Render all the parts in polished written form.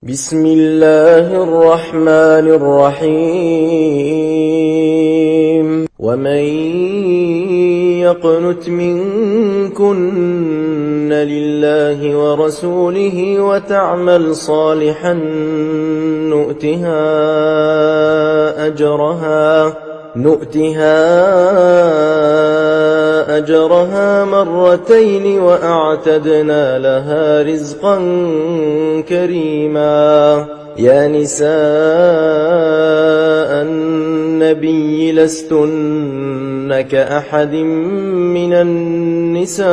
بسم الله الرحمن الرحيم ومن يقنت منكن لله ورسوله وتعمل صالحا نؤتها أجرها مرتين وأعتدنا لها رزقا كريما. يا نساء النبي لستن كأحد من النساء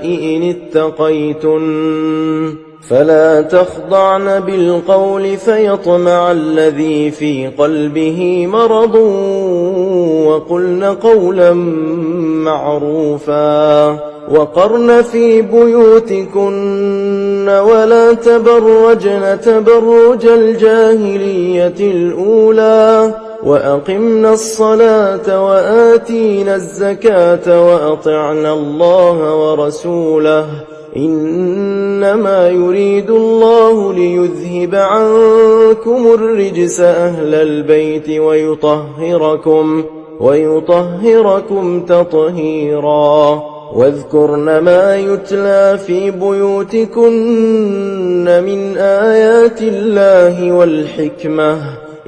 إن اتقيتن فلا تخضعن بالقول فيطمع الذي في قلبه مرض وقلن قولا معروفا وقرن في بيوتكن ولا تبرجن تبرج الجاهلية الأولى وأقمنا الصلاة وآتينا الزكاة وأطعنا الله ورسوله إنما يريد الله ليذهب عنكم الرجس أهل البيت ويطهركم تطهيرا. واذكرن ما يتلى في بيوتكن من آيات الله والحكمة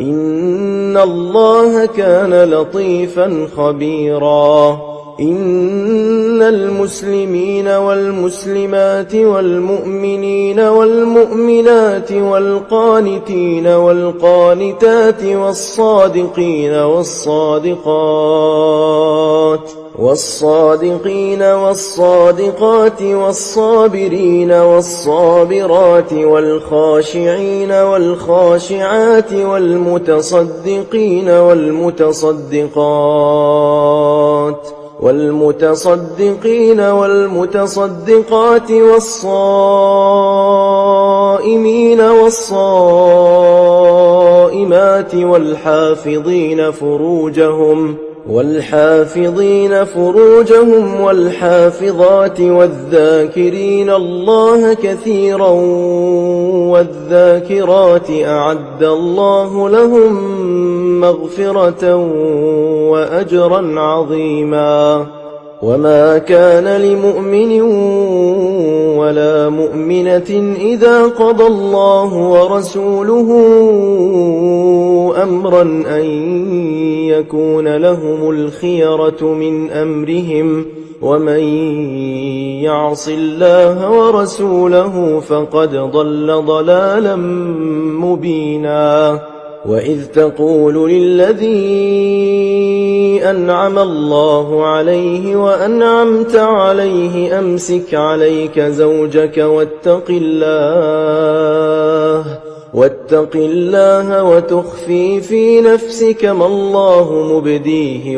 إن الله كان لطيفا خبيرا. إن المسلمين والمسلمات والمؤمنين والمؤمنات والقانتين والقانتات والصادقين والصادقات والصابرين والصابرات والخاشعين والخاشعات والمتصدقين والمتصدقات والصائمين والصائمات والحافظين فروجهم والحافظات والذاكرين الله كثيرا والذاكرات أعد الله لهم مغفرة وأجرا عظيما. وما كان لمؤمن ولا مؤمنة إذا قضى الله ورسوله أمرا أن يكون لهم الخيرة من أمرهم ومن يعص الله ورسوله فقد ضل ضلالا مبينا. وإذ تقول للذي أنعم الله عليه وأنعمت عليه أمسك عليك زوجك واتق الله وتخفي في نفسك ما الله مبديه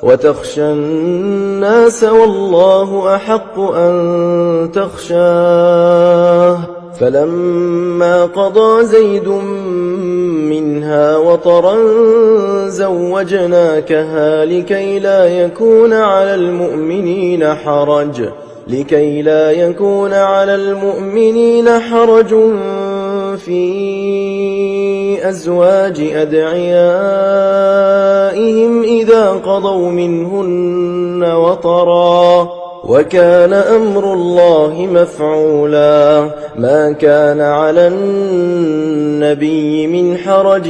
وتخشى الناس والله أحق أن تخشاه. فلما قضى زيد منها وطرا زوجناكها لكي لا يكون على المؤمنين حرج في أزواج أدعيائهم إذا قضوا منهن وطرا وكان أمر الله مفعولا. ما كان على النبي من حرج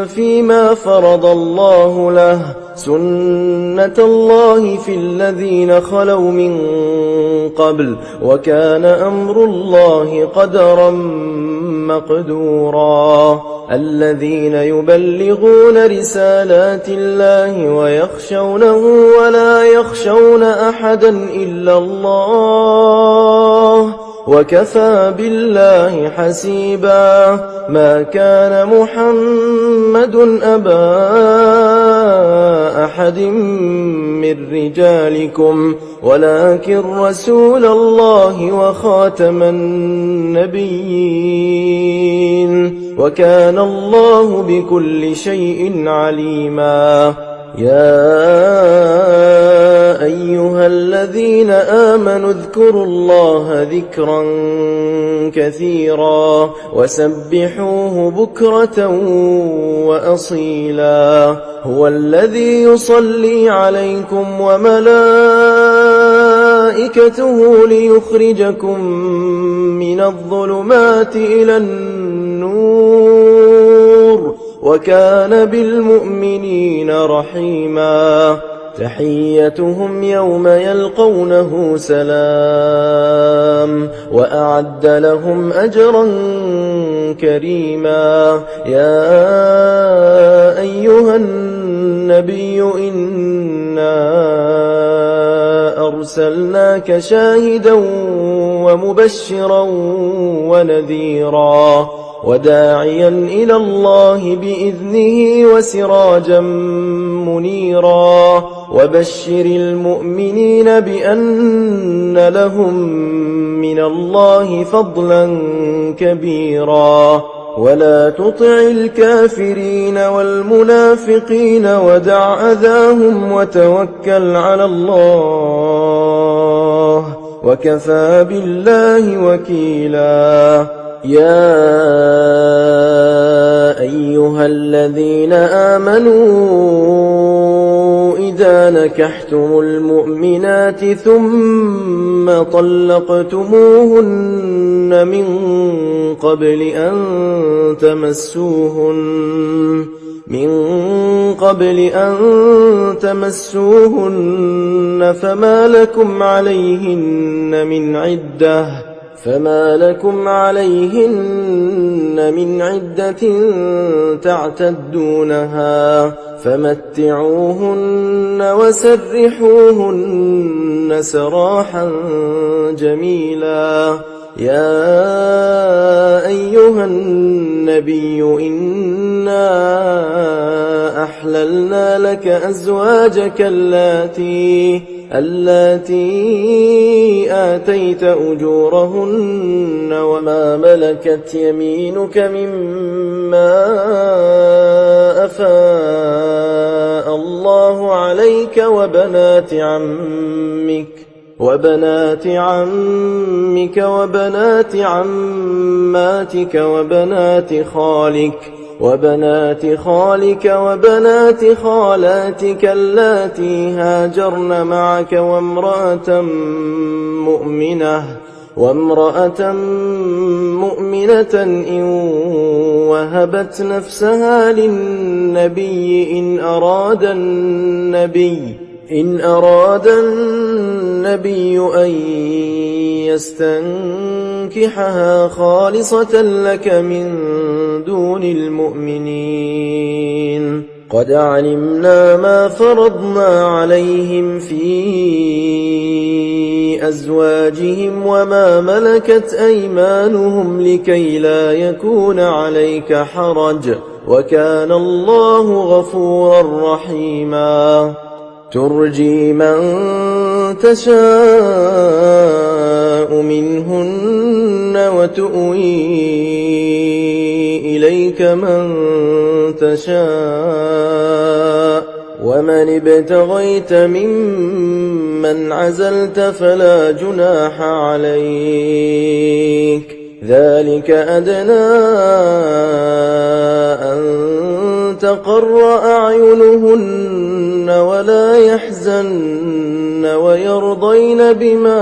فيما فرض الله له سنة الله في الذين خلوا من قبل وكان أمر الله قدرا مقدورا. الذين يبلغون رسالات الله ويخشونه ولا يخشون أحدا إلا الله وكفى بالله حسيبا. ما كان محمد أبا أحد من رجالكم ولكن رسول الله وخاتم النبيين وكان الله بكل شيء عليما. يا أيها الذين آمنوا اذكروا الله ذكرا كثيرا وسبحوه بكرة وأصيلا هو الذي يصلي عليكم وملائكته ليخرجكم من الظلمات إلى النور وكان بالمؤمنين رحيما تحيتهم يوم يلقونه سلام وأعد لهم أجرا كريما يا أيها النبي إنا أرسلناك شاهدا ومبشرا ونذيرا وداعيا إلى الله بإذنه وسراجا منيرا وبشر المؤمنين بأن لهم من الله فضلا كبيرا ولا تطع الكافرين والمنافقين ودع أذاهم وتوكل على الله وكفى بالله وكيلا يا أيها الذين آمنوا إذا نكحتم المؤمنات ثم طلقتموهن من قبل أن تمسوهن فما لكم عليهن من عدة تعتدونها فمتعوهن وسرحوهن سراحا جميلا يا أيها النبي إنا أحللنا لك أزواجك اللاتي آتيت أجورهن وما ملكت يمينك مما أفاء الله عليك وبنات عمك وبنات عماتك وبنات خالك وبنات خالاتك اللاتي هاجرن معك وامرأة مؤمنة إن وهبت نفسها للنبي إن أراد النبي أن يستنكحها خالصة لك من دون المؤمنين قد علمنا ما فرضنا عليهم في أزواجهم وما ملكت أيمانهم لكي لا يكون عليك حرج وكان الله غفورا رحيما ترجي من تشاء منهن وتؤوي إليك من تشاء ومن ابتغيت ممن عزلت فلا جناح عليك ذلك أدنى أن تقر أعينهن ولا يحزن ويرضين بما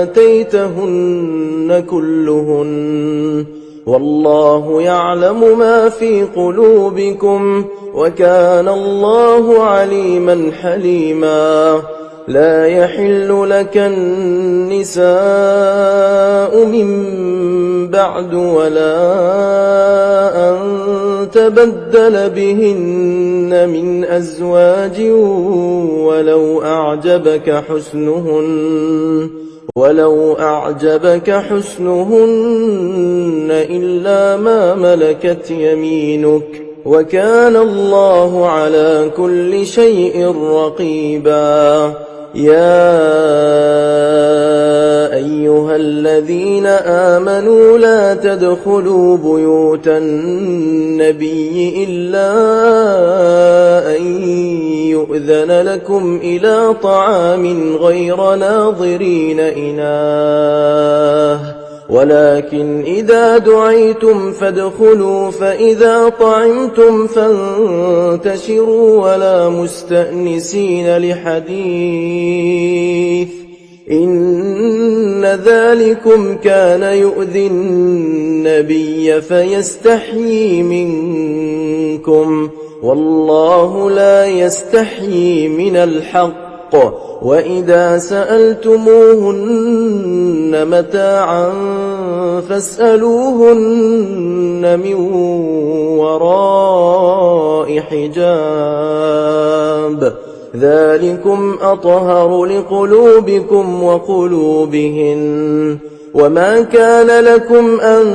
آتيتهن كلهن والله يعلم ما في قلوبكم وكان الله عليما حليما لا يحل لك النساء من بعد ولا أن تبدل بهن من أزواج ولو أعجبك حسنهن إلا ما ملكت يمينك وكان الله على كل شيء رقيبا يا أيها الذين آمنوا لا تدخلوا بيوت النبي إلا أن يؤذن لكم إلى طعام غير ناظرين إناه ولكن إذا دعيتم فادخلوا فإذا طعمتم فانتشروا ولا مستأنسين لحديث إن ذلكم كان يؤذي النبي فيستحيي منكم والله لا يستحيي من الحق وإذا سألتموهن متاعا فاسألوهن من وراء حجاب ذلكم أطهر لقلوبكم وقلوبهن وما كان لكم أن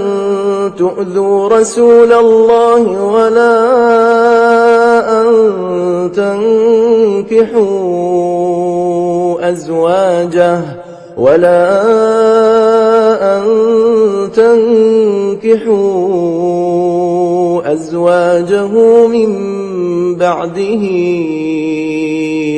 تؤذوا رسول الله ولا أن تنكحوا أزواجه من بعده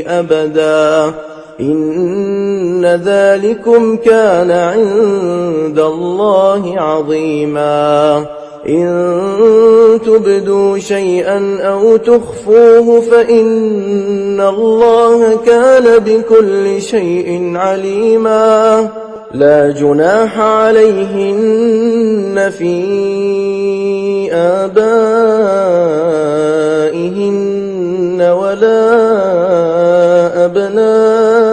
أبدا إن ذلكم كان عند الله عظيما إن تبدوا شيئا أو تخفوه فإن الله كان بكل شيء عليما لا جناح عليهن في آبائهن ولا أبنائهن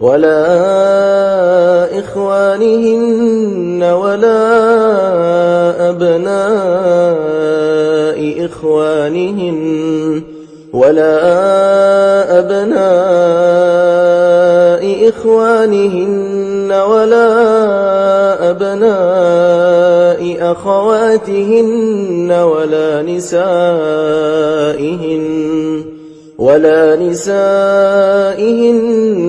ولا إخوانهن ولا أبناء إخوانهن ولا أبناء أخواتهن ولا نسائهن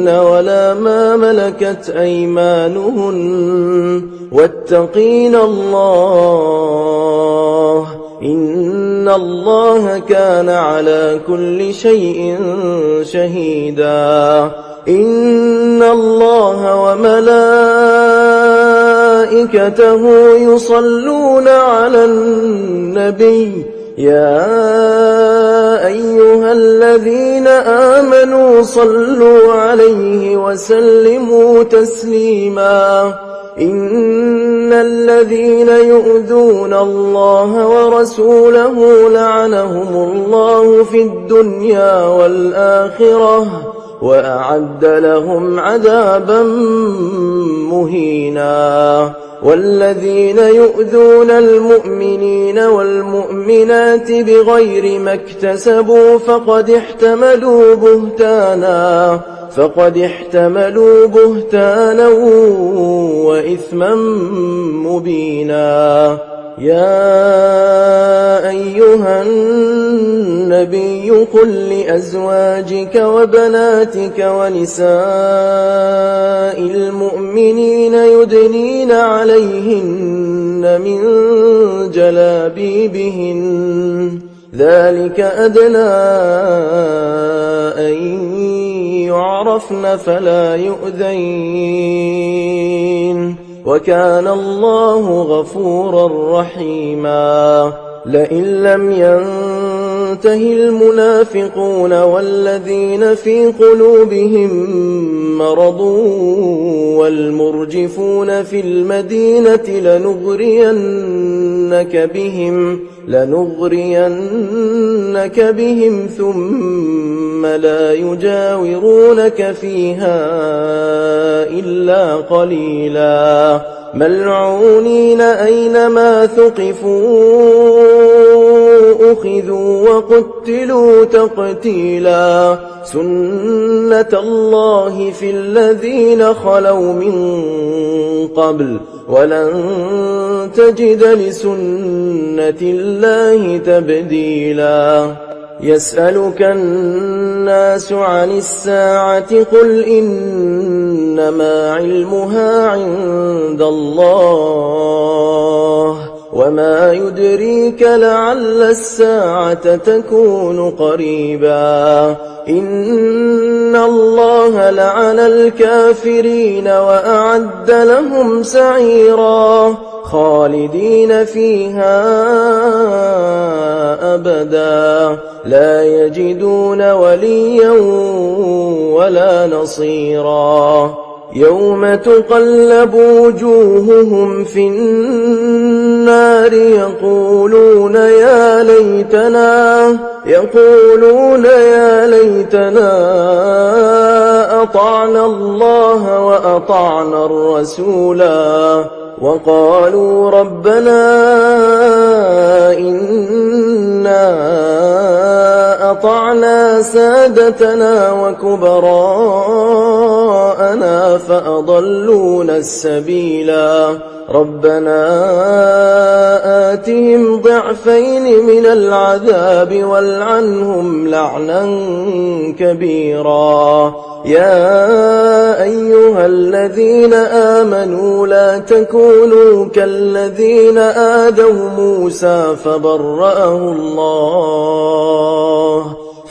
ولا ما ملكت أيمانهن واتقين الله إن الله كان على كل شيء شهيدا إن الله وملائكته يصلون على النبي يا أيها الذين آمنوا صلوا عليه وسلموا تسليما إن الذين يؤذون الله ورسوله لعنهم الله في الدنيا والآخرة وأعد لهم عذابا مهينا والذين يؤذون المؤمنين والمؤمنات بغير ما اكتسبوا فقد احتملوا بهتانا وإثما مبينا يا أيها النبي قل لأزواجك وبناتك ونساء المؤمنين يدنين عليهن من جلابيبهن ذلك أدنى أن يعرفن فلا يؤذين وكان الله غفورا رحيما لئن لم ينته المنافقون والذين في قلوبهم مرض والمرجفون في المدينة لنغرينك بهم ثم لا يجاورونك فيها إلا قليلا ملعونين أينما ثقفوا أخذوا وقتلوا تقتيلا سنة الله في الذين خلوا من قبل ولن تجد لسنة الله تبديلا يسألك الناس عن الساعة قل إنما علمها عند الله وما يدريك لعل الساعة تكون قريبا إن الله لعن الكافرين وأعد لهم سعيرا خالدين فيها أبدا لا يجدون وليا ولا نصيرا يوم تقلب وجوههم في النار يقولون يا ليتنا أطعنا الله وأطعنا الرسولا وقالوا ربنا إنا أطعنا سادتنا وكبراءنا فأضلونا السبيلا ربنا آتهم ضعفين من العذاب والعنهم لعنا كبيرا يا أيها الذين آمنوا لا تكونوا كالذين آذوا موسى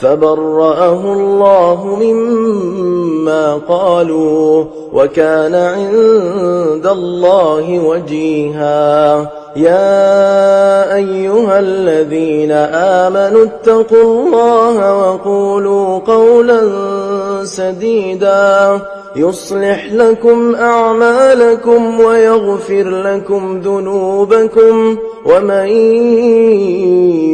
فبرأه الله مما قالوا وكان عند الله وجيها يا أيها الذين آمنوا اتقوا الله وقولوا قولا سديدا يصلح لكم أعمالكم ويغفر لكم ذنوبكم ومن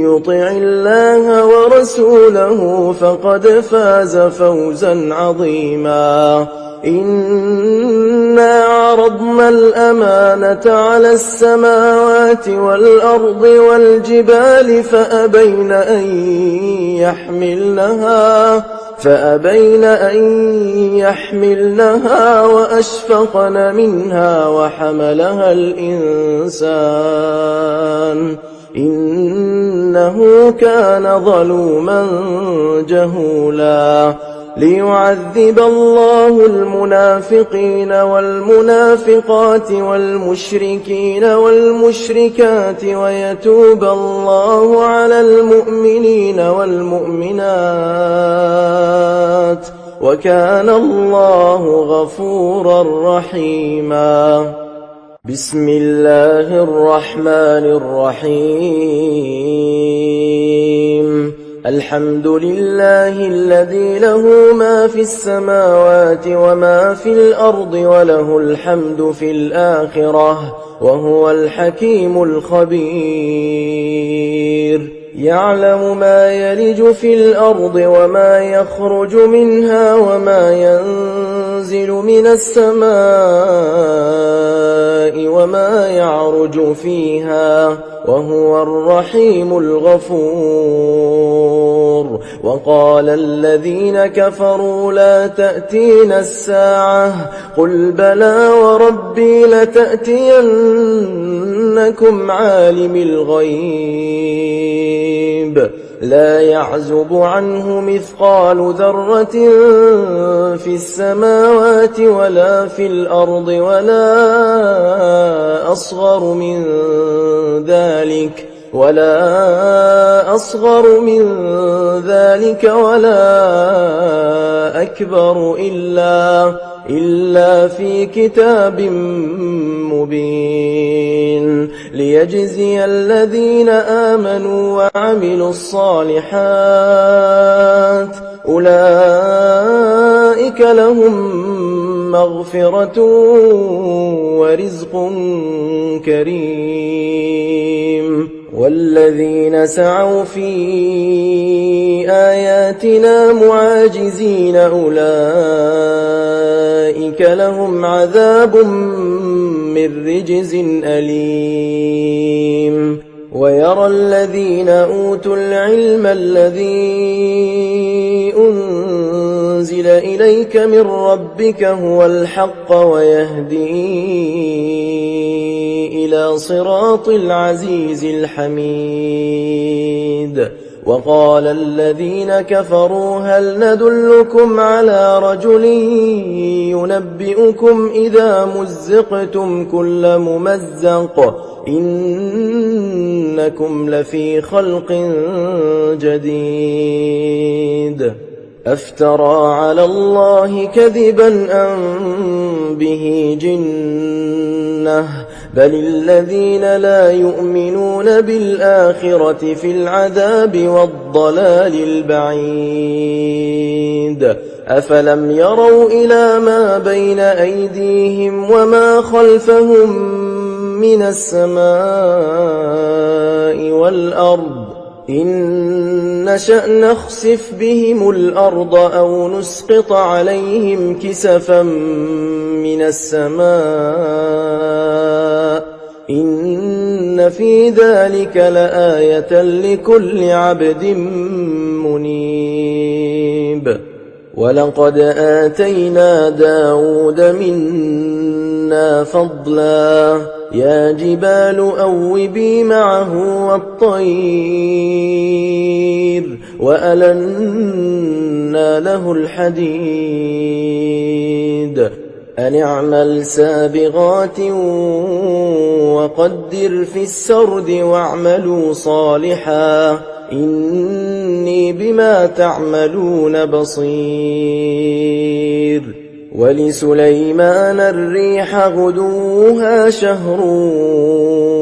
يطع الله ورسوله فقد فاز فوزا عظيما إنا عرضنا الأمانة على السماوات والأرض والجبال فأبين أن يحملنها وأشفقن منها وحملها الإنسان إنه كان ظلوما جهولا ليعذب الله المنافقين والمنافقات والمشركين والمشركات ويتوب الله على المؤمنين والمؤمنات وكان الله غفورا رحيما بسم الله الرحمن الرحيم الحمد لله الذي له ما في السماوات وما في الأرض وله الحمد في الآخرة وهو الحكيم الخبير يعلم ما يلج في الأرض وما يخرج منها وما ينزل من السماء وما يعرج فيها وهو الرحيم الغفور وقال الذين كفروا لا تأتينا الساعة قل بلى وربي لتأتينكم عالم الغيب لا يعزب عنه مثقال ذرة في السماوات ولا في الأرض ولا أصغر من ذلك ولا أكبر إلا في كتاب مبين ليجزي الذين آمنوا وعملوا الصالحات أولئك لهم مغفرة ورزق كريم والذين سعوا في آياتنا معاجزين أولئك لهم عذاب من رجز أليم ويرى الذين أوتوا العلم الذي أنزل إليك من ربك هو الحق ويهدي إلى صراط العزيز الحميد وقال الذين كفروا هل ندلكم على رجل ينبئكم إذا مزقتم كل ممزق إنكم لفي خلق جديد أفترى على الله كذبا أم به جنة بل الذين لا يؤمنون بالآخرة في العذاب والضلال البعيد أفلم يروا إلى ما بين أيديهم وما خلفهم من السماء والأرض إن نشأ نخسف بهم الأرض أو نسقط عليهم كسفا من السماء إن في ذلك لآية لكل عبد منيب ولقد آتينا داود منا فضلا يا جبال أوبي معه والطير وألنا له الحديد أن اعمل سابغات وقدر في السرد واعملوا صالحا إني بما تعملون بصير ولسليمان الريح غدوها شهر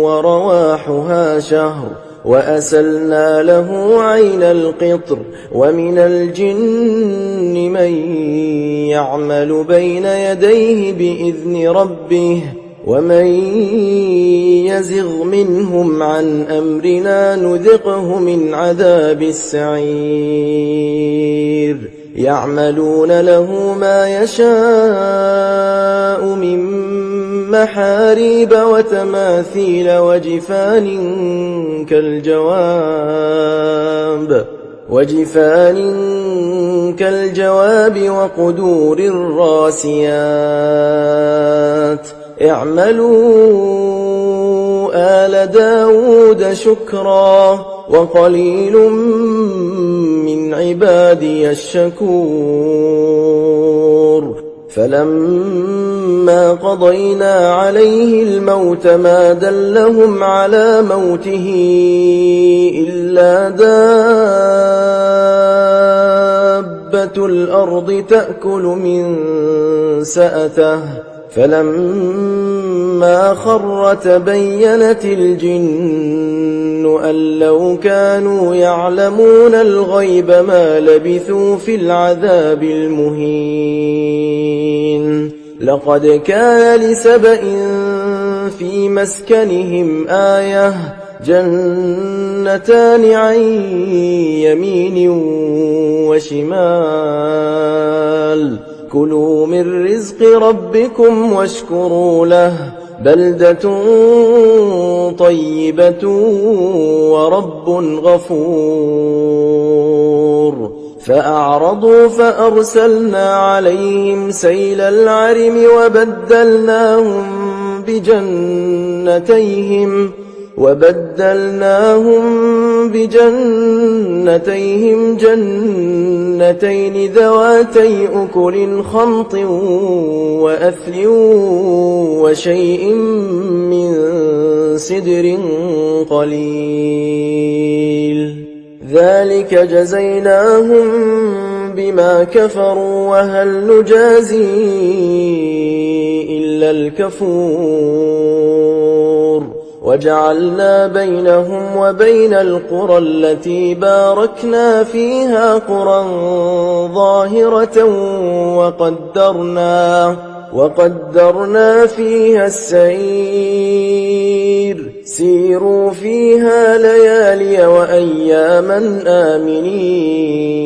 ورواحها شهر وأسلنا له عين القطر ومن الجن من يعمل بين يديه بإذن ربه ومن يزغ منهم عن أمرنا نذقه من عذاب السعير يعملون له ما يشاء من محاريب وتماثيل وجفان كالجواب وقدور الراسيات اعملوا آل داود شكرا وقليل من عبادي الشكور فلما قضينا عليه الموت ما دلهم على موته إلا دابة الأرض تأكل من سأته فلما خر تبينت الجن أن لو كانوا يعلمون الغيب ما لبثوا في العذاب المهين لقد كان لسبإ في مسكنهم آية جنتان عن يمين وشمال كلوا من رزق ربكم واشكروا له بلدة طيبة ورب غفور فأعرضوا فأرسلنا عليهم سيل العرم وبدلناهم بجنتيهم جنتين ذواتي أكل خمط وأثل وشيء من سدر قليل ذلك جزيناهم بما كفروا وهل نجازي إلا الكفور وجعلنا بينهم وبين القرى التي باركنا فيها قرى ظاهرة وقدرنا فيها السير سيروا فيها ليالي وأياما آمنين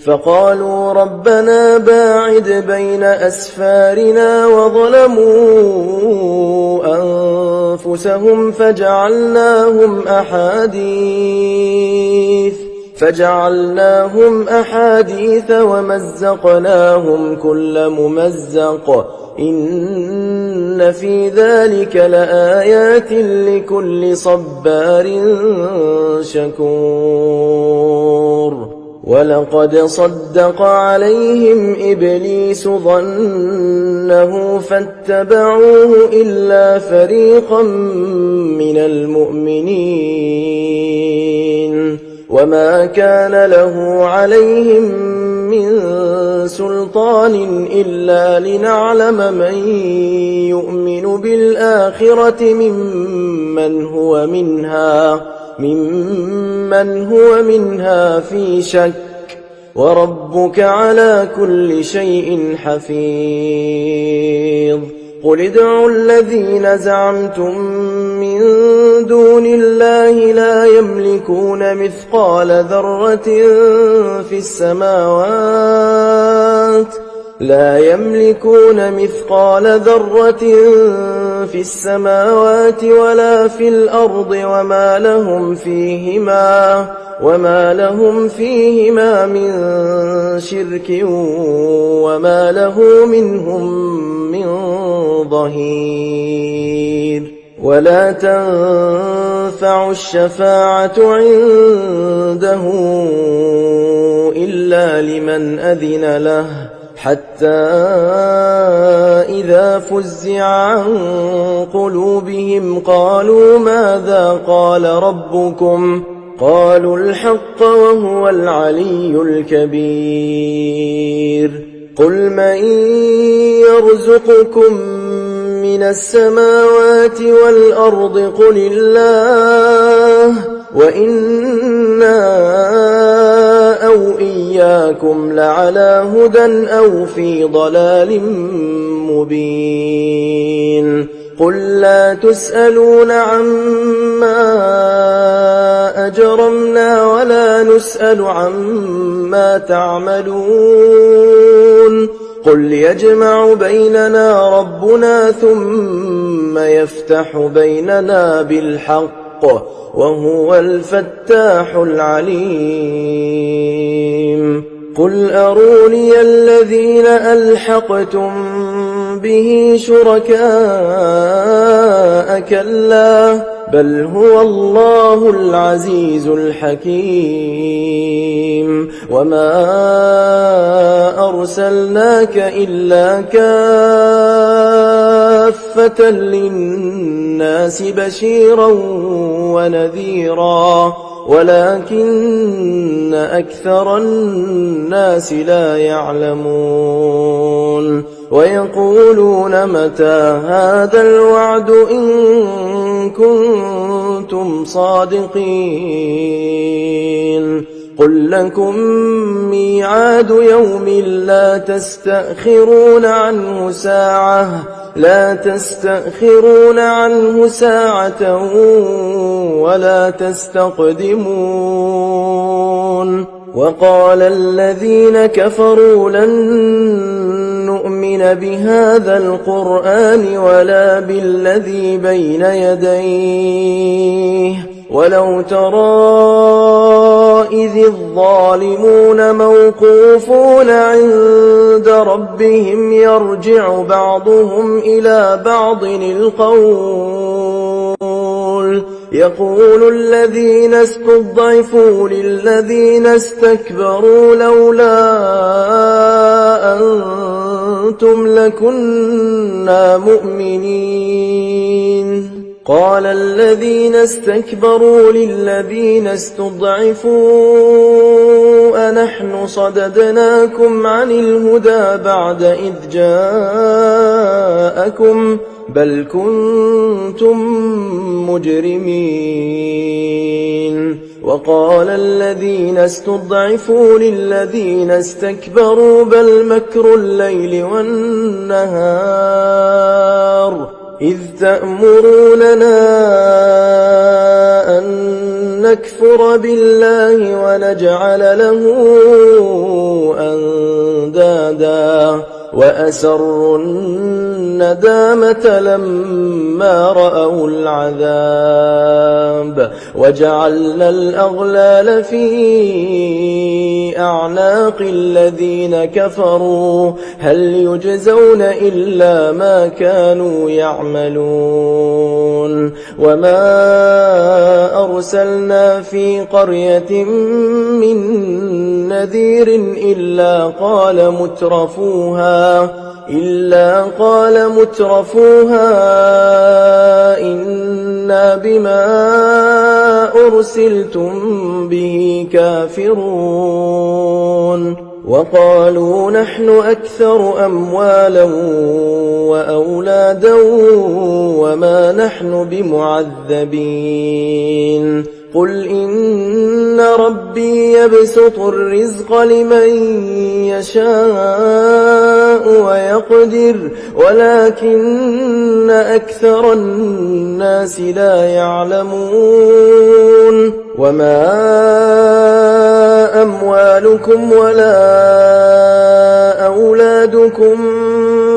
فقالوا ربنا باعد بين أسفارنا وظلموا فجعلناهم أحاديث ومزقناهم كل ممزق إن في ذلك لآيات لكل صبار شكور ولقد صدق عليهم إبليس ظنه فاتبعوه إلا فريقا من المؤمنين وما كان له عليهم من سلطان إلا لنعلم من يؤمن بالآخرة ممن هو منها في شك وربك على كل شيء حفيظ قل ادعوا الذين زعمتم من دون الله لا يملكون مثقال ذرة في السماوات ولا في الأرض وما لهم فيهما من شرك وما له منهم من ظهير ولا تنفع الشفاعة عنده إلا لمن أذن له حتى إذا فزع عن قلوبهم قالوا ماذا قال ربكم قالوا الحق وهو العلي الكبير قل من يرزقكم من السماوات والأرض قل الله وإنا أو إياكم لعلى هدى أو في ضلال مبين قل لا تسألون عما أجرمنا ولا نسأل عما تعملون قل يجمع بيننا ربنا ثم يفتح بيننا بالحق وهو الفتاح العليم قل أروني الذين ألحقتم به شركاء كلا بل هو الله العزيز الحكيم وما أرسلناك إلا كافة للناس بشيرا ونذيرا ولكن أكثر الناس لا يعلمون ويقولون متى هذا الوعد إن كنتم صادقين قل لكم ميعاد يوم لا تستأخرون عنه ساعة ولا تستقدمون وقال الذين كفروا لن نؤمن بهذا القرآن ولا بالذي بين يديه ولو ترى إذ الظالمون موقوفون عند ربهم يرجع بعضهم إلى بعض القول يقول الذين استضعفوا للذين استكبروا لولا أنتم لكنا مؤمنين قال الذين استكبروا للذين استضعفوا أنحن صددناكم عن الهدى بعد إذ جاءكم بل كنتم مجرمين وقال الذين استضعفوا للذين استكبروا بل مكر الليل والنهار إذ تأمروننا أن نكفر بالله ونجعل له أندادا وأسروا الندامة لما رأوا العذاب وجعلنا الأغلال في أعناق الذين كفروا هل يجزون إلا ما كانوا يعملون وما أرسلنا في قرية من نذير إلا قال مترفوها إنا بما أرسلتم به كافرون وقالوا نحن أكثر أموالا وأولادا وما نحن بمعذبين قل إن ربي يبسط الرزق لمن يشاء ويقدر ولكن أكثر الناس لا يعلمون وما أموالكم ولا أولادكم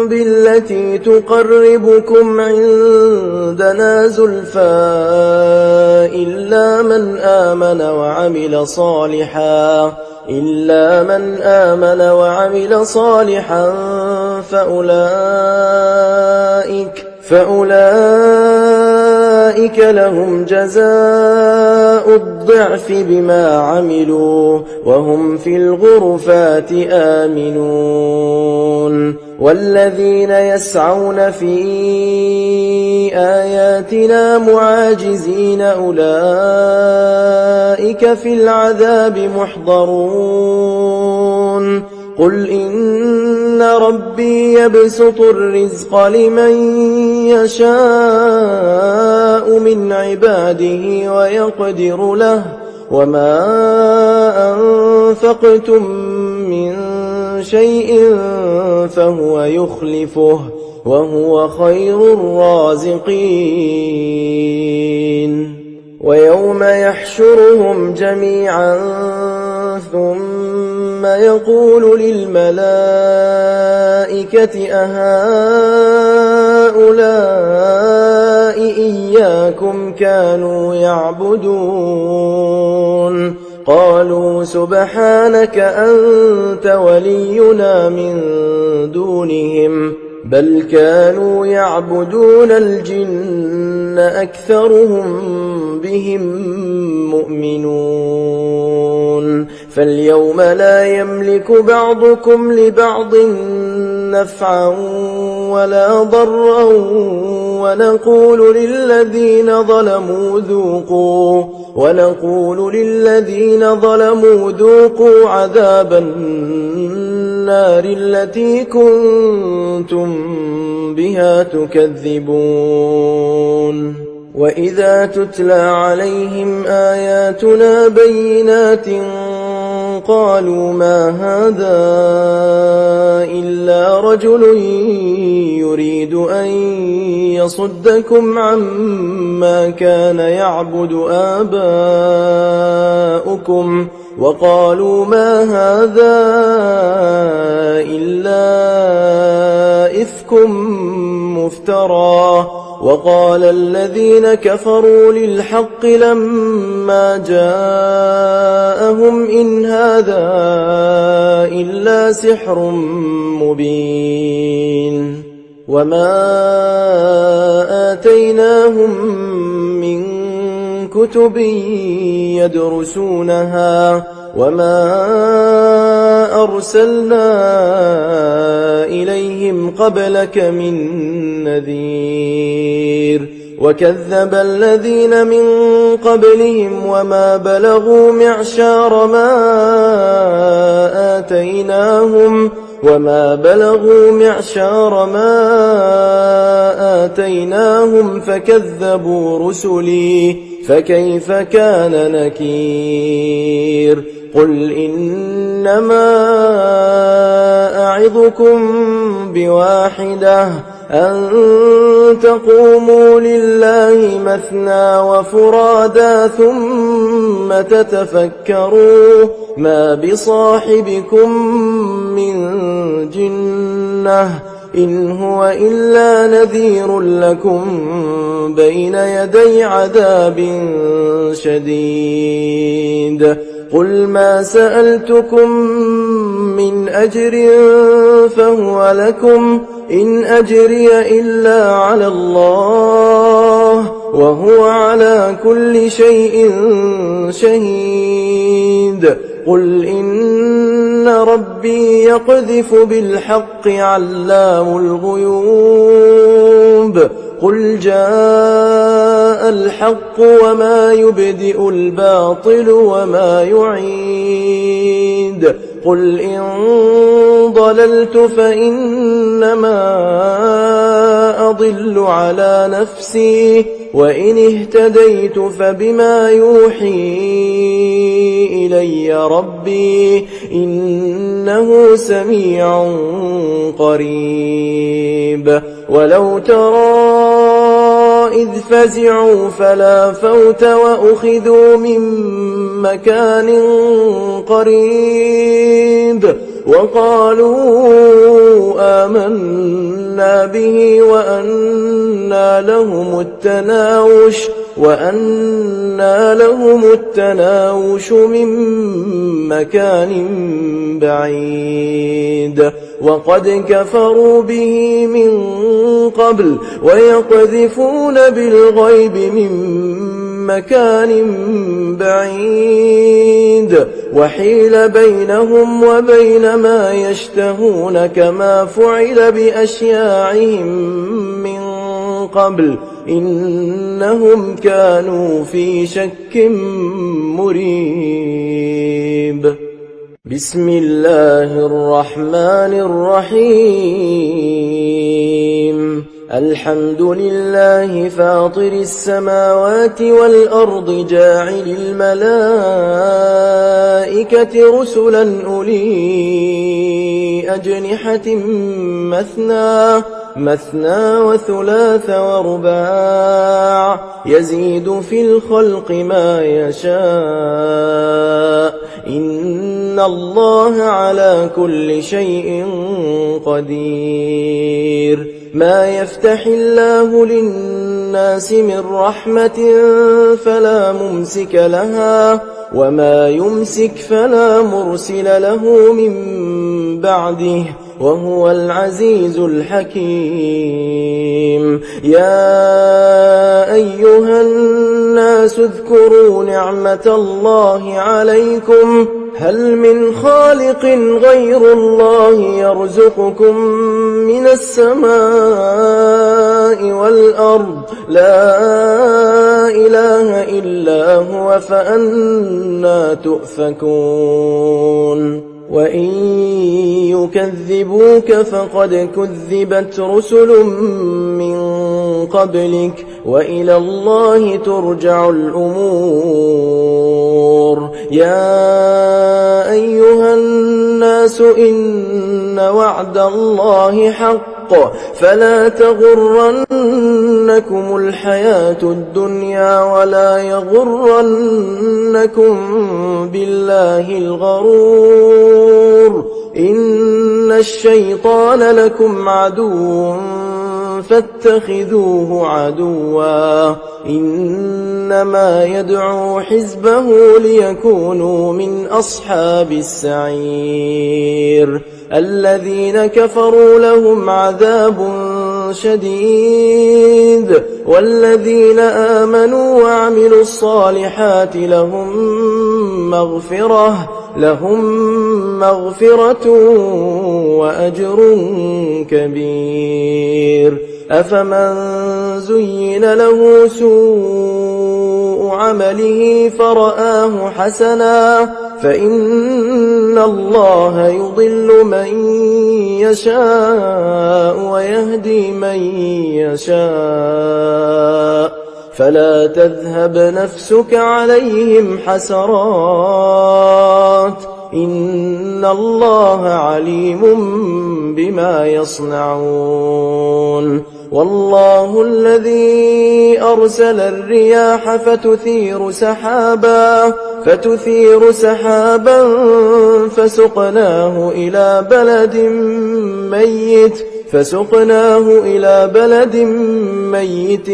بالتي تقربكم عندنا زلفى إلا من آمن وعمل صالحا فأولئك لهم جزاء الضعف بما عملوا وهم في الغرفات آمنون والذين يسعون في آياتنا معاجزين أولئك في العذاب محضرون قل إن ربي يبسط الرزق لمن يشاء من عباده ويقدر له وما أنفقتم من شيء فهو يخلفه وهو خير الرازقين ويوم يحشرهم جميعا ثم يقول للملائكة أهؤلاء إياكم كانوا يعبدون قالوا سبحانك أنت ولينا من دونهم بل كانوا يعبدون الجن أكثرهم بهم مؤمنون فاليوم لا يملك بعضكم لبعض نفعا ولا ضرا ونقول للذين ظلموا ذوقوا عذاب النار التي كنتم بها تكذبون وإذا تتلى عليهم آياتنا بينات قالوا ما هذا إلا رجل يريد أن يصدكم عما كان يعبد آباؤكم وقالوا ما هذا إلا إفك مفترى وقال الذين كفروا للحق لما جاءهم إن هذا إلا سحر مبين وما آتيناهم من كتب يدرسونها وما أرسلنا إليهم قبلك من نذير وكذب الذين من قبلهم وما بلغوا معشار ما آتيناهم فكذبوا رسلي فكيف كان نكير قل إنما أعظكم بواحدة أن تقوموا لله مثنى وفرادا ثم تتفكروا ما بصاحبكم من جنة إن هو إلا نذير لكم بين يدي عذاب شديد قل ما سألتكم من أجر فهو لكم إن أجري إلا على الله وهو على كل شيء شهيد قل إن ربي يقذف بالحق علام الغيوب قل جاء الحق وما يبدئ الباطل وما يعيد قل إن ضللت فإنما أضل على نفسي وإن اهتديت فبما يوحي إلي ربي إنه سميع قريب ولو ترى إذ فزعوا فلا فوت وأخذوا من مكان قريب وقالوا آمنا به وأنى لهم التناوش من مكان بعيد وقد كفروا به من قبل ويقذفون بالغيب من مكان بعيد وحيل بينهم وبين ما يشتهون كما فعل بأشياعهم من قبل إنهم كانوا في شك مريب بسم الله الرحمن الرحيم الحمد لله فاطر السماوات والأرض جاعل الملائكة رسلا أولي أجنحة مثنى وثلاث ورباع يزيد في الخلق ما يشاء إن الله على كل شيء قدير ما يفتح الله للناس من رحمة فلا ممسك لها وما يمسك فلا مرسل له من بعده وهو العزيز الحكيم يا أيها الناس اذكروا نعمة الله عليكم هل من خالق غير الله يرزقكم من السماء والأرض لا إله إلا هو فأنى تؤفكون وإن يكذبوك فقد كذبت رسل من قبلك وإلى الله ترجع الأمور يا أيها الناس إن وعد الله حق فلا تغرنكم الحياة الدنيا ولا يغرنكم بالله الغرور إن الشيطان لكم عدو فاتخذوه عدوا إنما يدعو حزبه ليكونوا من أصحاب السعير الذين كفروا لهم عذاب شديد والذين آمنوا وعملوا الصالحات لهم مغفرة وأجر كبير أفمن زين له سوء عمله فرآه حسنا فإن الله يضل من يشاء ويهدي من يشاء فلا تذهب نفسك عليهم حسرات إن الله عليم بما يصنعون والله الذي أرسل الرياح فتثير سحابا فسقناه إلى بلد ميت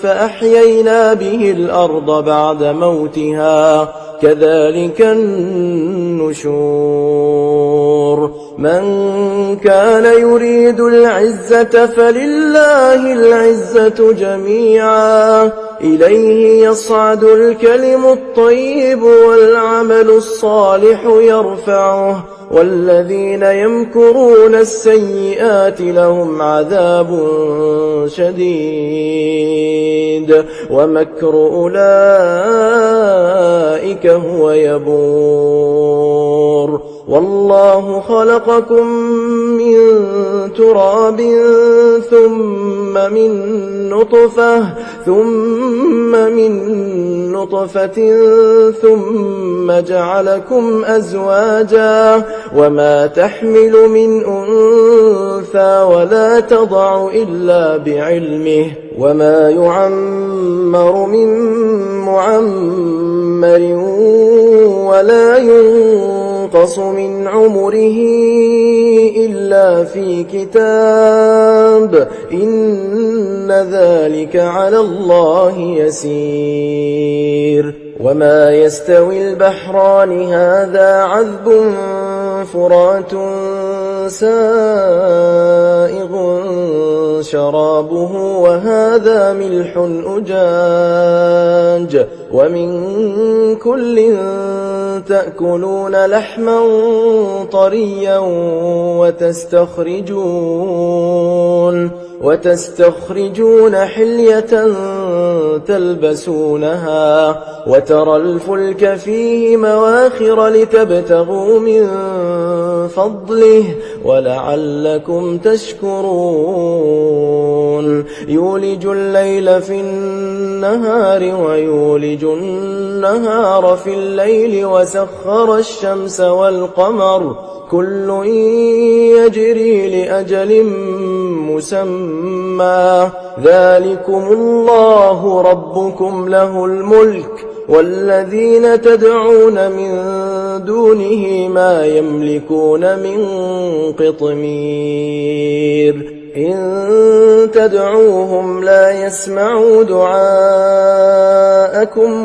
فأحيينا به الأرض بعد موتها كذلك النشور من كان يريد العزة فلله العزة جميعا إليه يصعد الكلم الطيب والعمل الصالح يرفعه والذين يمكرون السيئات لهم عذاب شديد ومكر أولئك هو يبور والله خلقكم من تراب ثم من نطفة ثم جعلكم أزواجا وما تحمل من أنثى ولا تضع إلا بعلمه وما يعمر من معمر ولا ينقص من عمره إلا في كتاب إن ذلك على الله يسير وما يستوي البحران هذا عذب فرات سائغ شرابه وهذا ملح أجاج ومن كل تأكلون لحما طريا وتستخرجون حلية تلبسونها وترى الفلك فيه مواخر لتبتغوا من فضله ولعلكم تشكرون يولج الليل في النهار ويولج النهار في الليل وسخر الشمس والقمر كل يجري لأجل مسمى ذلكم الله ربكم له الملك والذين تدعون من دونه ما يملكون من قطمير إن تدعوهم لا يسمعوا دعاءكم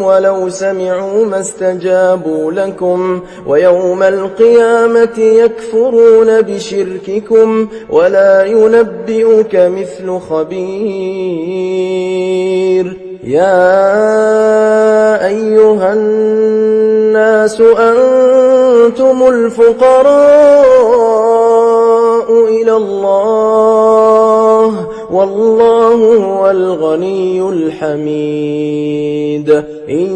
ولو سمعوا ما استجابوا لكم ويوم القيامة يكفرون بشرككم ولا ينبئك مثل خبير يا أيها الناس أنتم الفقراء إلى الله والله هو الغني الحميد إن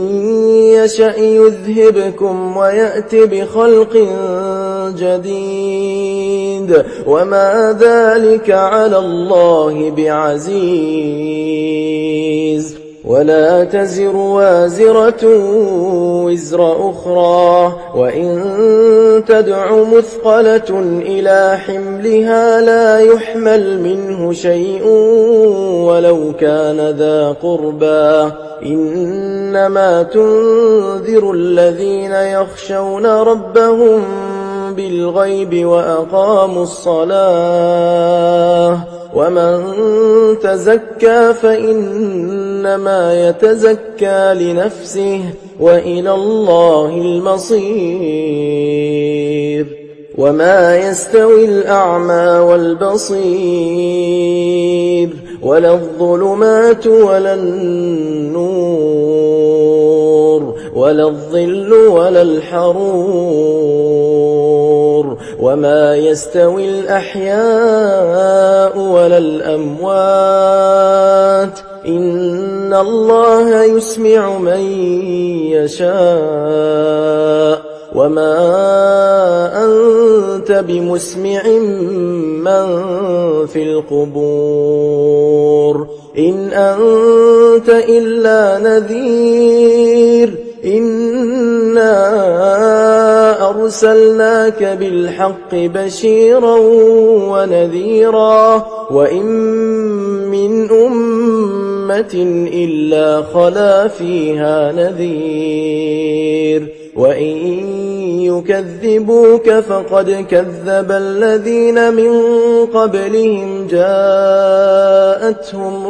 يشأ يذهبكم ويأت بخلق جديد وما ذلك على الله بعزيز ولا تزر وازرة وزر أخرى وإن تدع مثقلة إلى حملها لا يحمل منه شيء ولو كان ذا قربى إنما تنذر الذين يخشون ربهم بالغيب وأقاموا الصلاة ومن تزكى فإنما يتزكى لنفسه وإلى الله المصير وما يستوي الأعمى والبصير ولا الظلمات ولا النور ولا الظل ولا الحرور وما يستوي الأحياء ولا الأموات إن الله يسمع من يشاء وما أنت بمسمع من في القبور إن أنت إلا نذير إنا أرسلناك بالحق بشيرا ونذيرا وإن من أمة إلا خلا فيها نذير وإن يكذبوك فقد كذب الذين من قبلهم جاءتهم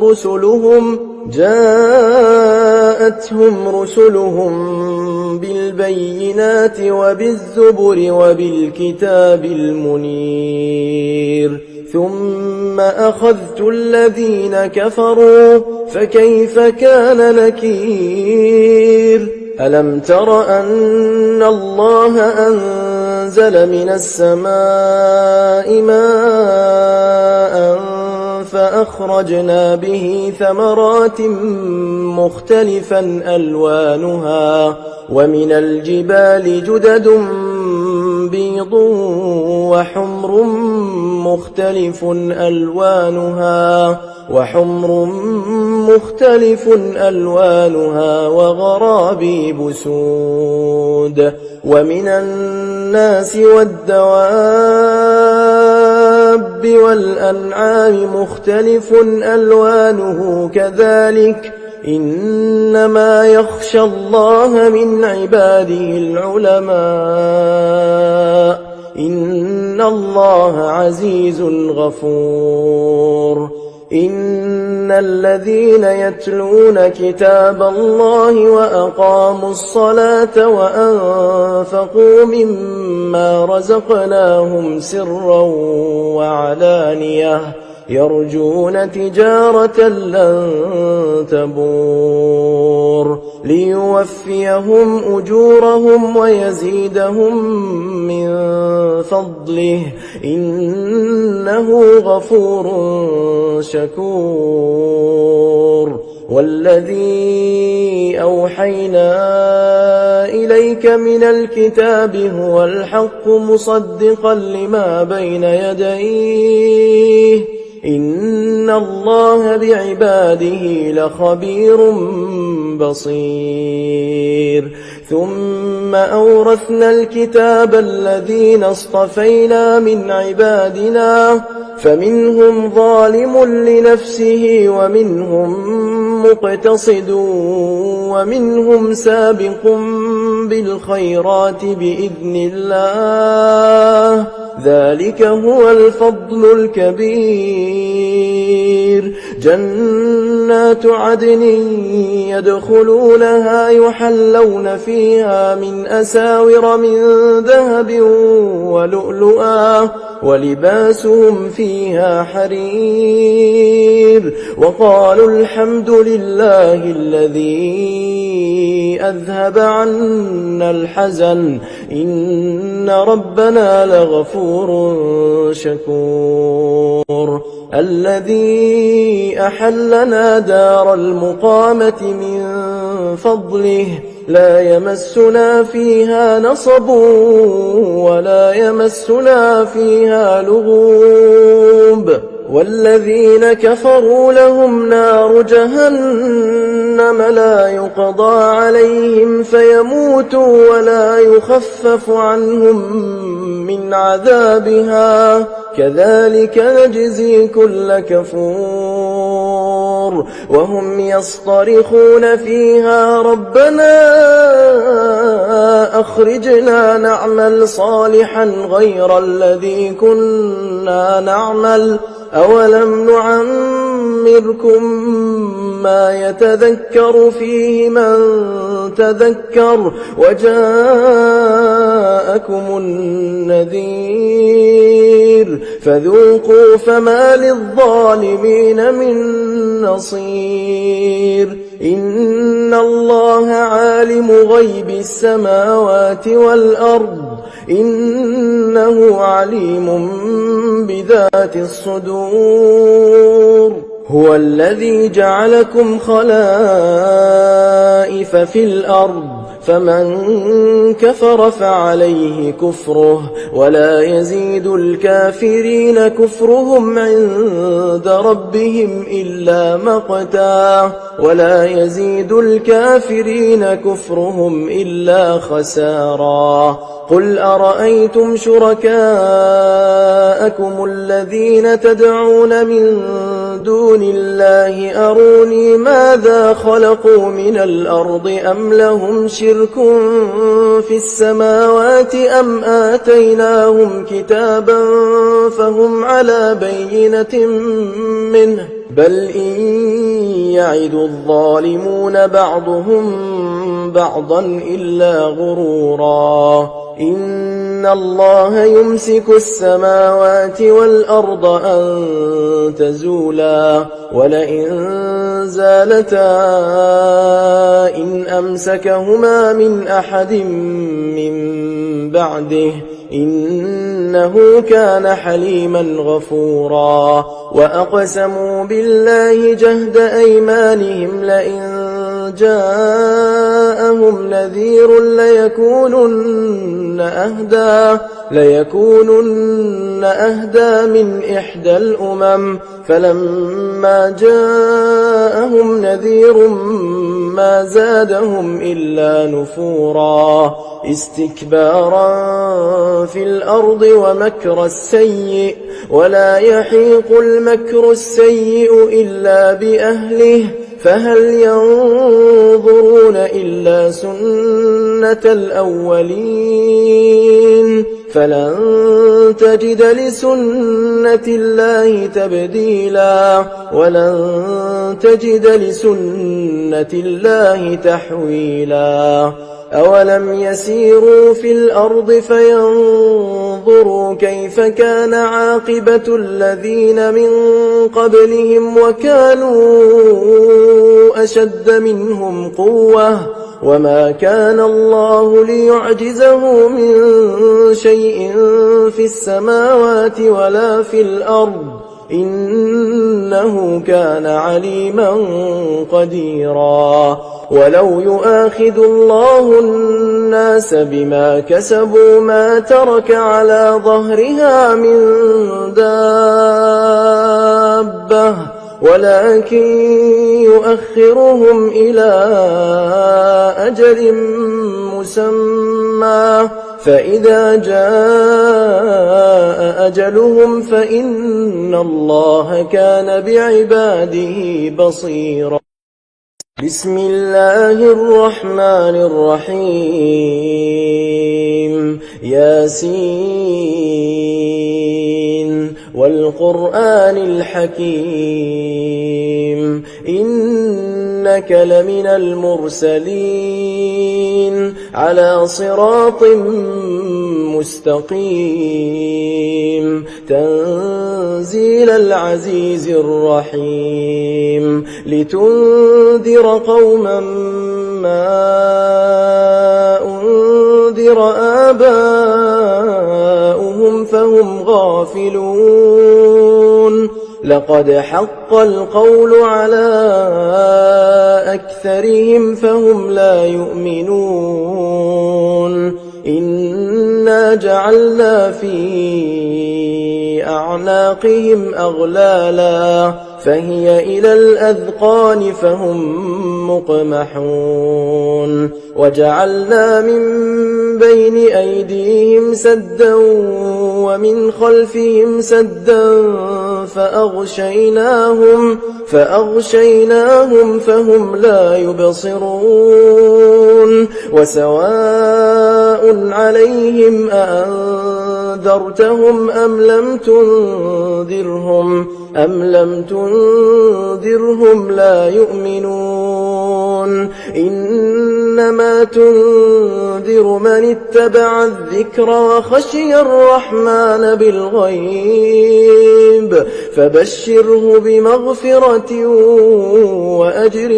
رسلهم بالبينات وبالزبر وبالكتاب المنير ثم أخذت الذين كفروا فكيف كان نكير ألم تر أن الله أنزل من السماء ماء فأخرجنا به ثمرات مختلفا ألوانها ومن الجبال جدد بيض وحمر مختلف ألوانها وغرابيب سود ومن الناس والدواب والأنعام مختلف ألوانه كذلك إنما يخشى الله من عباده العلماء إن الله عزيز غفور إن الذين يتلون كتاب الله وأقاموا الصلاة وأنفقوا مما رزقناهم سرا وعلانية يرجون تجارة لن تبور ليوفيهم أجورهم ويزيدهم من فضله إنه غفور شكور والذي أوحينا إليك من الكتاب هو الحق مصدقا لما بين يديه إن الله بعباده لخبير بصير ثم أورثنا الكتاب الذين اصطفينا من عبادنا فمنهم ظالم لنفسه ومنهم مقتصد ومنهم سابق بالخيرات بإذن الله ذلك هو الفضل الكبير جنات عدن يدخلونها يحلون فيها من أساور من ذهب ولؤلؤا ولباسهم فيها حرير وقالوا الحمد لله الذي أذهب عنا الحزن إن ربنا لغفور شكور الذي أحلنا دار المقامة من فضله لا يمسنا فيها نصب ولا يمسنا فيها لغوب والذين كفروا لهم نار جهنم لا يقضى عليهم فيموتوا ولا يخفف عنهم من عذابها كذلك نجزي كل كفور وهم يصطرخون فيها ربنا أخرجنا نعمل صالحا غير الذي كنا نعمل أولم نعمركم ما يتذكر فيه من تذكر وجاءكم النذير فذوقوا فما للظالمين من نصير إن الله عالم غيب السماوات والأرض إنه عليم بذات الصدور هو الذي جعلكم خلائف في الأرض فمن كفر فعليه كفره ولا يزيد الكافرين كفرهم عند ربهم إلا مقتا ولا يزيد الكافرين كفرهم إلا خسارا قل أرأيتم شركاءكم الذين تدعون من دون الله أروني ماذا خلقوا من الأرض أم لهم شرك في السماوات أم آتيناهم كتابا فهم على بينة منه بل إن يعد الظالمون بعضهم بعضا إلا غرورا إن الله يمسك السماوات والأرض أن تزولا ولئن زالتا إن أمسكهما من أحد من بعده إنه كان حليما غفورا وأقسموا بالله جهد أيمانهم لئن جاءهم نذير ليكونن أهدى من إحدى الأمم فلما جاءهم نذير ما زادهم إلا نفورا استكبارا في الأرض ومكر السيء ولا يحيق المكر السيء إلا بأهله فهل ينظرون إلا سنة الأولين فلن تجد لسنة الله تبديلا ولن تجد لسنة الله تحويلا أولم يسيروا في الأرض فينظروا كيف كان عاقبة الذين من قبلهم وكانوا أشد منهم قوة وما كان الله ليعجزه من شيء في السماوات ولا في الأرض إنه كان عليما قديرا ولو يؤاخذ الله الناس بما كسبوا ما ترك على ظهرها من دابة ولكن يؤخرهم إلى أجل مسمى فإذا جاء أجلهم فإن الله كان بعباده بصيرا بسم الله الرحمن الرحيم ياسين والقرآن الحكيم إنك لمن المرسلين على صراط مستقيم تنزيل العزيز الرحيم لتنذر قوما ما أنذر آباؤهم فهم غافلون لقد حق القول على أكثرهم فهم لا يؤمنون إنا جعلنا في أعناقهم أغلالا فهي إلى الأذقان فهم مقمحون وجعلنا من بين أيديهم سدا ومن خلفهم سدا فأغشيناهم فهم لا يبصرون وسواء عليهم أأنذرتهم أم لم تنذرهم لا يؤمنون إنما تنذر من اتبع الذكر وخشي الرحمن بالغيب فبشره بمغفرة وأجر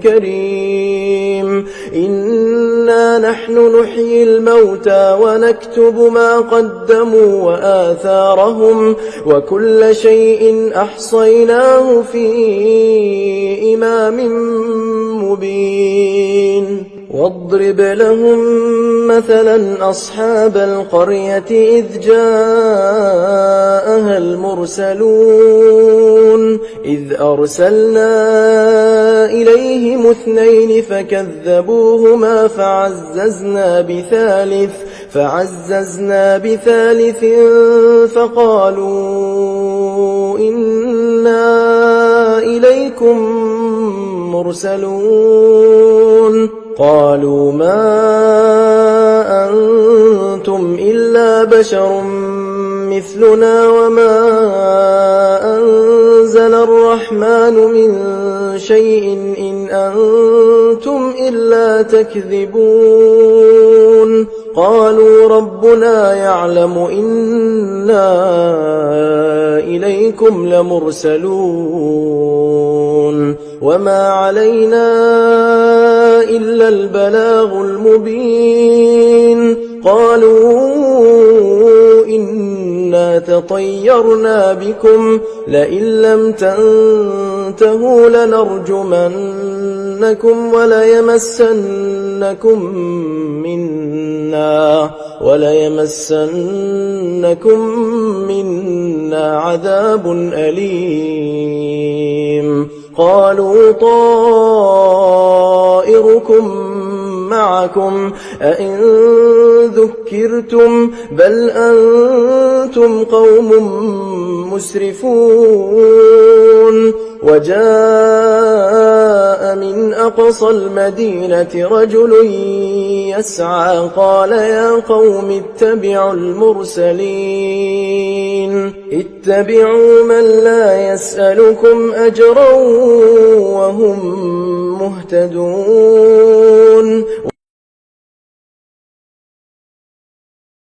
كريم إنا نحن نحيي الموتى ونكتب ما قدموا وآثارهم وكل شيء أحصيناه في إمام مبين واضرب لهم مثلا أصحاب القرية إذ جاءها المرسلون إذ أرسلنا إليهم 2 فكذبوهما فعززنا بثالث فقالوا إنا إليكم مرسلون قالوا ما أنتم إلا بشر مثلنا وما أنزل الرحمن من شيء إن أنتم إلا تكذبون قالوا ربنا يعلم إنا إليكم لمرسلون وما علينا إلا البلاغ المبين قالوا إنا تطيرنا بكم لئن لم تنتهوا لنرجمنكم وليمسنكم منا عذاب أليم قالوا طائركم معكم أئن ذكرتم بل أنتم قوم مسرفون وجاء من أقصى المدينة رجل يسعى قال يا قوم اتبعوا المرسلين اتبعوا من لا يسألكم أجرا وهم مهتدون